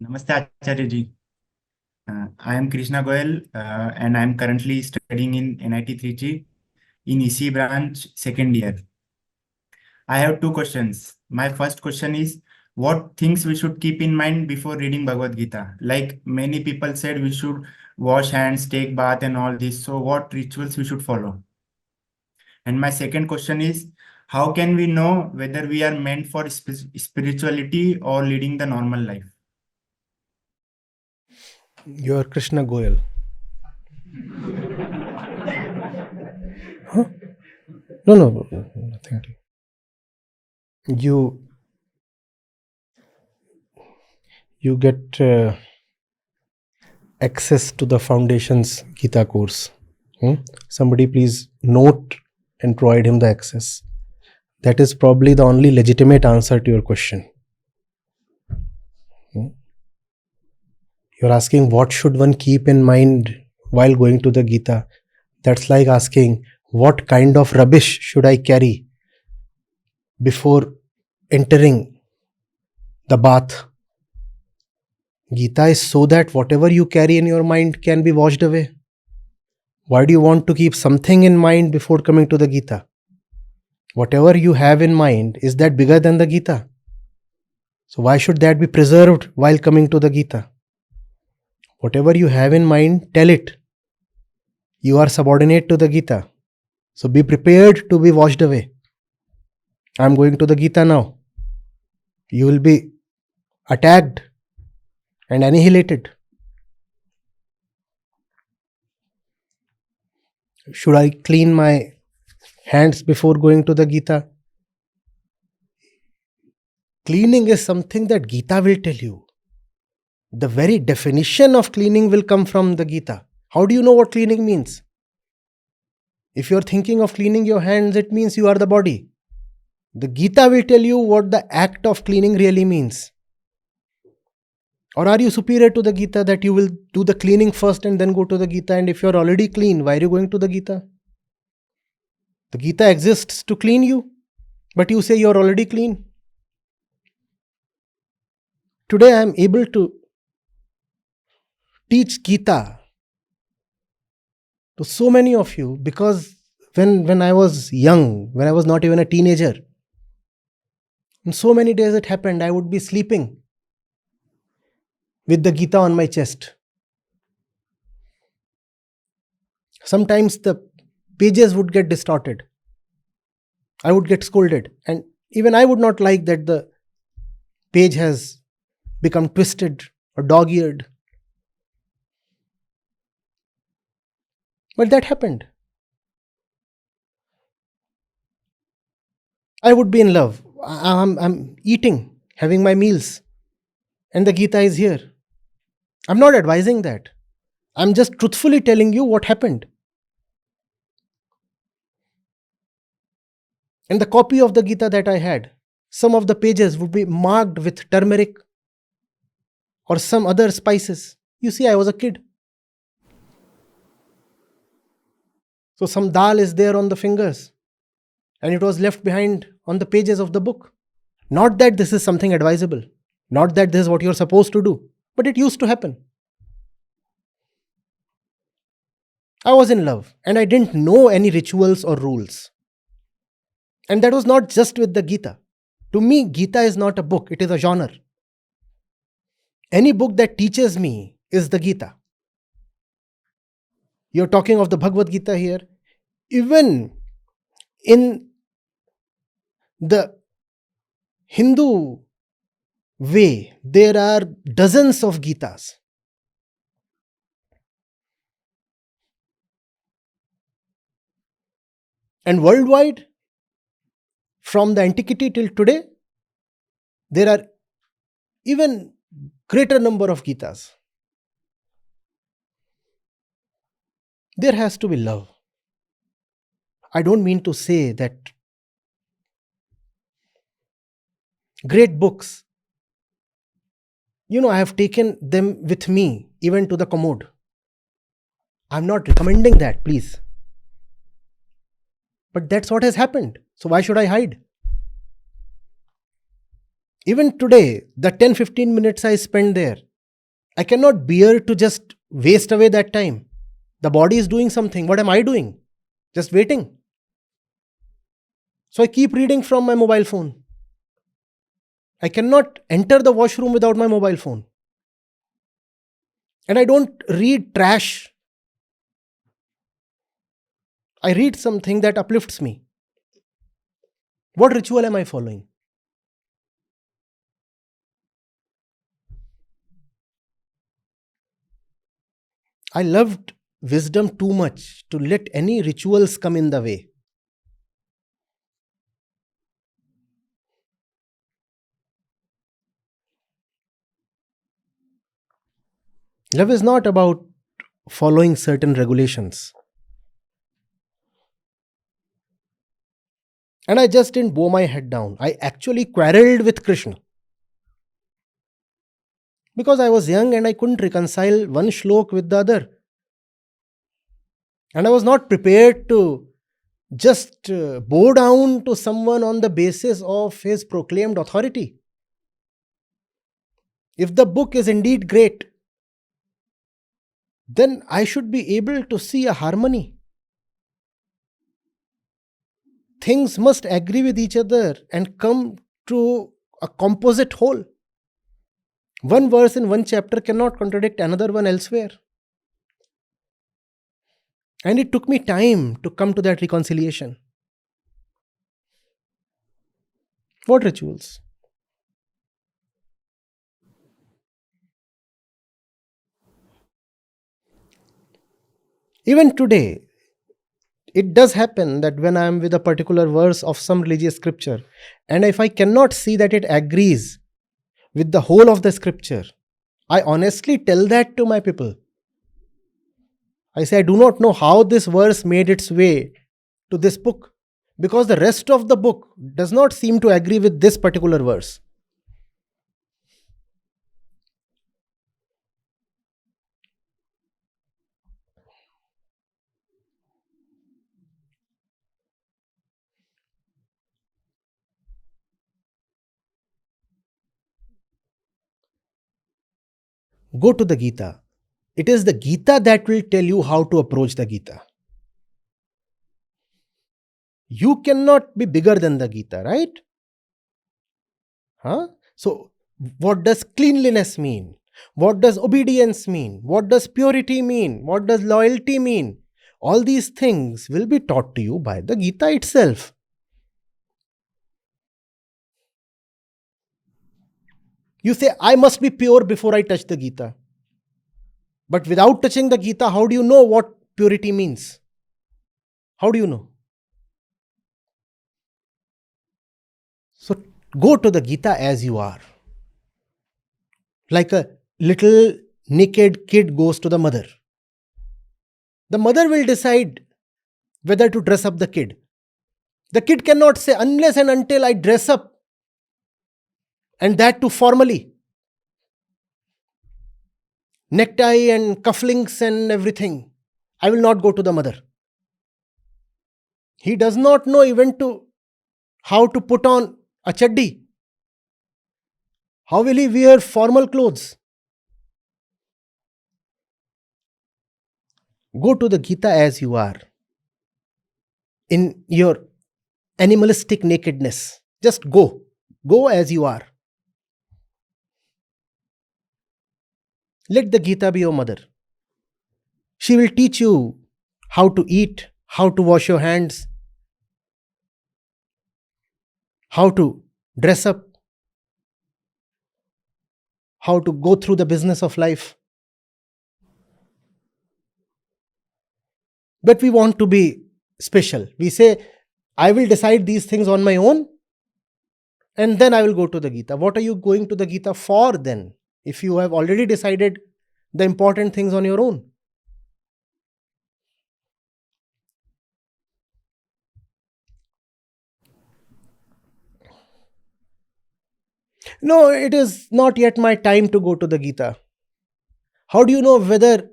Namaste Acharya ji. I am Krishna Goyal and I am currently studying in NIT-Trichy in EC branch second year. I have two questions. My first question is, what things we should keep in mind before reading Bhagavad Gita? Like many people said, we should wash hands, take bath and all this. So what rituals we should follow? And my second question is, how can we know whether we are meant for spirituality or leading the normal life? You are Krishna Goyal. Huh? No, nothing. You get access to the Foundation's Gita course. Somebody please note and provide him the access. That is probably the only legitimate answer to your question. You're asking what should one keep in mind while going to the Gita. That's like asking what kind of rubbish should I carry before entering the bath. Gita is so that whatever you carry in your mind can be washed away. Why do you want to keep something in mind before coming to the Gita? Whatever you have in mind, is that bigger than the Gita? So why should that be preserved while coming to the Gita? Whatever you have in mind, tell it. You are subordinate to the Gita. So be prepared to be washed away. I am going to the Gita now. You will be attacked and annihilated. Should I clean my hands before going to the Gita? Cleaning is something that Gita will tell you. The very definition of cleaning will come from the Gita. How do you know what cleaning means? If you are thinking of cleaning your hands, it means you are the body. The Gita will tell you what the act of cleaning really means. Or are you superior to the Gita that you will do the cleaning first and then go to the Gita? And if you are already clean, why are you going to the Gita? The Gita exists to clean you, but you say you are already clean. Today I am able to teach Gita to so many of you because when I was young, when I was not even a teenager, in so many days it happened, I would be sleeping with the Gita on my chest. Sometimes the pages would get distorted. I would get scolded. And even I would not like that the page has become twisted or dog-eared. But that happened. I would be in love. I'm eating, having my meals, and the Gita is here. I'm not advising that. I'm just truthfully telling you what happened. And the copy of the Gita that I had, some of the pages would be marked with turmeric or some other spices. You see, I was a kid. So some dal is there on the fingers and it was left behind on the pages of the book. Not that this is something advisable, not that this is what you're supposed to do, but it used to happen. I was in love and I didn't know any rituals or rules. And that was not just with the Gita. To me, Gita is not a book, it is a genre. Any book that teaches me is the Gita. You're talking of the Bhagavad Gita here. Even in the Hindu way, there are dozens of Gitas. And worldwide, from the antiquity till today, there are even greater number of Gitas. There has to be love. I don't mean to say that great books, I have taken them with me even to the commode. I'm not recommending that, please. But that's what has happened. So why should I hide? Even today, the 10-15 minutes I spend there, I cannot bear to just waste away that time. The body is doing something. What am I doing? Just waiting. So I keep reading from my mobile phone. I cannot enter the washroom without my mobile phone. And I don't read trash. I read something that uplifts me. What ritual am I following? I loved wisdom too much to let any rituals come in the way. Love is not about following certain regulations. And I just didn't bow my head down. I actually quarreled with Krishna. Because I was young and I couldn't reconcile one shlok with the other. And I was not prepared to just bow down to someone on the basis of his proclaimed authority. If the book is indeed great, then I should be able to see a harmony. Things must agree with each other and come to a composite whole. One verse in one chapter cannot contradict another one elsewhere. And it took me time to come to that reconciliation. What rituals? Even today, it does happen that when I am with a particular verse of some religious scripture, and if I cannot see that it agrees with the whole of the scripture, I honestly tell that to my people. I say, I do not know how this verse made its way to this book, because the rest of the book does not seem to agree with this particular verse. Go to the Gita. It is the Gita that will tell you how to approach the Gita. You cannot be bigger than the Gita, right? So, what does cleanliness mean? What does obedience mean? What does purity mean? What does loyalty mean? All these things will be taught to you by the Gita itself. You say, I must be pure before I touch the Gita. But without touching the Gita, how do you know what purity means? How do you know? So go to the Gita as you are. Like a little naked kid goes to the mother. The mother will decide whether to dress up the kid. The kid cannot say, unless and until I dress up, and that too formally. Necktie and cufflinks and everything, I will not go to the mother. He does not know even how to put on a chaddi. How will he wear formal clothes? Go to the Gita as you are, in your animalistic nakedness. Just go. Go as you are. Let the Gita be your mother. She will teach you how to eat, how to wash your hands, how to dress up, how to go through the business of life. But we want to be special. We say, I will decide these things on my own, and then I will go to the Gita. What are you going to the Gita for then, if you have already decided the important things on your own? No, it is not yet my time to go to the Gita. How do you know whether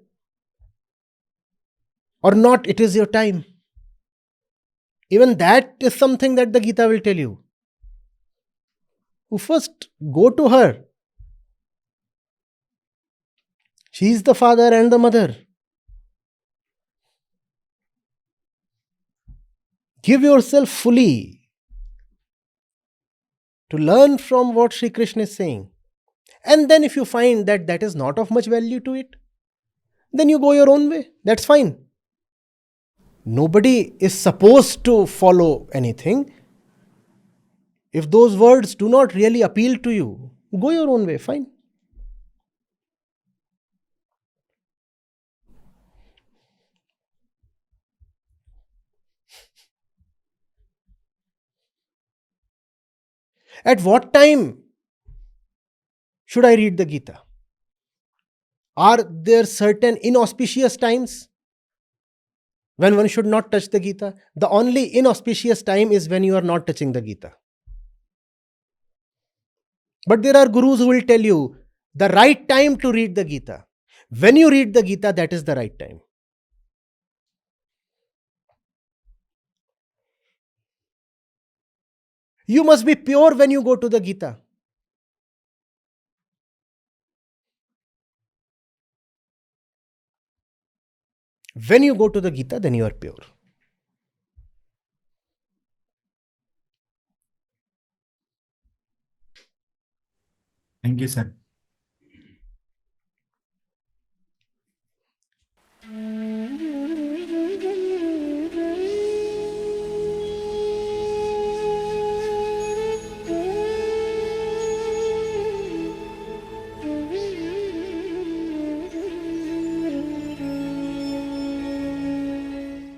or not it is your time? Even that is something that the Gita will tell you. You first go to her. She is the father and the mother. Give yourself fully to learn from what Sri Krishna is saying. And then if you find that that is not of much value to it, then you go your own way. That's fine. Nobody is supposed to follow anything. If those words do not really appeal to you, go your own way. Fine. At what time should I read the Gita? Are there certain inauspicious times when one should not touch the Gita? The only inauspicious time is when you are not touching the Gita. But there are gurus who will tell you the right time to read the Gita. When you read the Gita, that is the right time. You must be pure when you go to the Gita. When you go to the Gita, then you are pure. Thank you, sir.